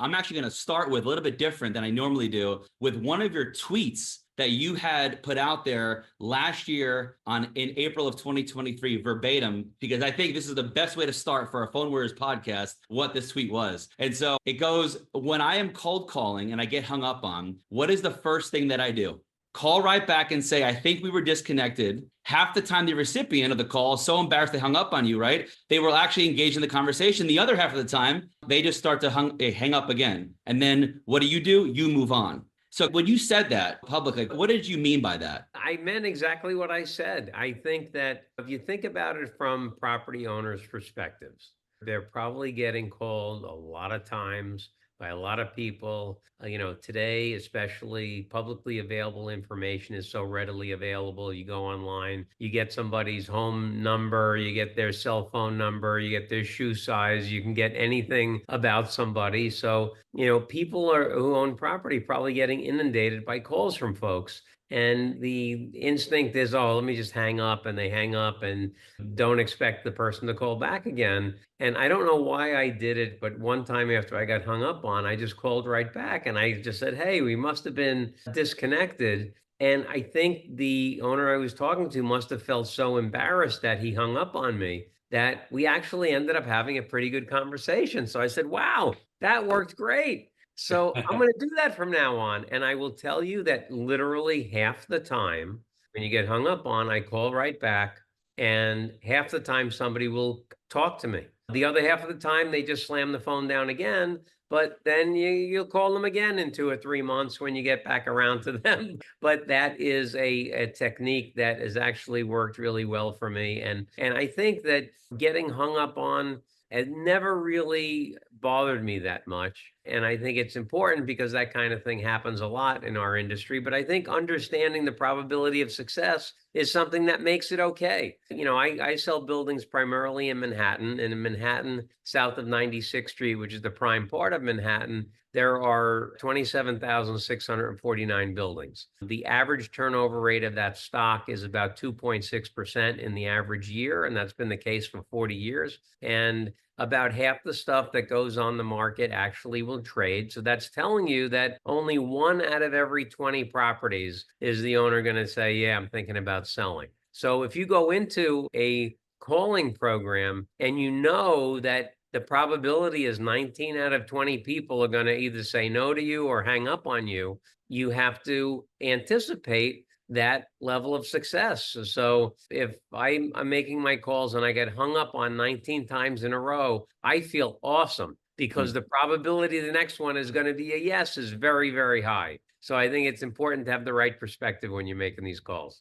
I'm actually going to start with a little bit different than I normally do with one of your tweets that you had put out there last year in April of 2023 verbatim, because I think this is the best way to start for a Phone Warriors podcast, what this tweet was. And so it goes, when I am cold calling and I get hung up on, what is the first thing that I do? Call right back and say, I think we were disconnected. Half the time, the recipient of the call is so embarrassed they hung up on you, right? They were actually engaged in the conversation. The other half of the time, they just start to hang up again. And then what do? You move on. So when you said that publicly, what did you mean by that? I meant exactly what I said. I think that if you think about it from property owners' perspectives, they're probably getting called a lot of times by a lot of people. Today, especially publicly available information is so readily available. You go online, you get somebody's home number, you get their cell phone number, you get their shoe size, you can get anything about somebody. So, people who own property probably getting inundated by calls from folks. And the instinct is, oh, let me just hang up, and they hang up and don't expect the person to call back again. And I don't know why I did it, but one time after I got hung up on, I just called right back and I just said, hey, we must have been disconnected. And I think the owner I was talking to must have felt so embarrassed that he hung up on me that we actually ended up having a pretty good conversation. So I said, wow, that worked great. So I'm going to do that from now on. And I will tell you that literally half the time when you get hung up on, I call right back. And half the time somebody will talk to me. The other half of the time, they just slam the phone down again. But then you'll call them again in 2 or 3 months when you get back around to them. But that is a technique that has actually worked really well for me. And I think that getting hung up on has never really bothered me that much. And I think it's important because that kind of thing happens a lot in our industry. But I think understanding the probability of success is something that makes it okay. I sell buildings primarily in Manhattan, and in Manhattan, south of 96th Street, which is the prime part of Manhattan, there are 27,649 buildings. The average turnover rate of that stock is about 2.6% in the average year, and that's been the case for 40 years. And about half the stuff that goes on the market actually will trade. So that's telling you that only 1 out of every 20 properties is the owner going to say, yeah, I'm thinking about selling. So if you go into a calling program and you know that the probability is 19 out of 20 people are going to either say no to you or hang up on you, you have to anticipate that level of success. So if I'm making my calls and I get hung up on 19 times in a row, I feel awesome because the probability the next one is going to be a yes is very, very high. So I think it's important to have the right perspective when you're making these calls.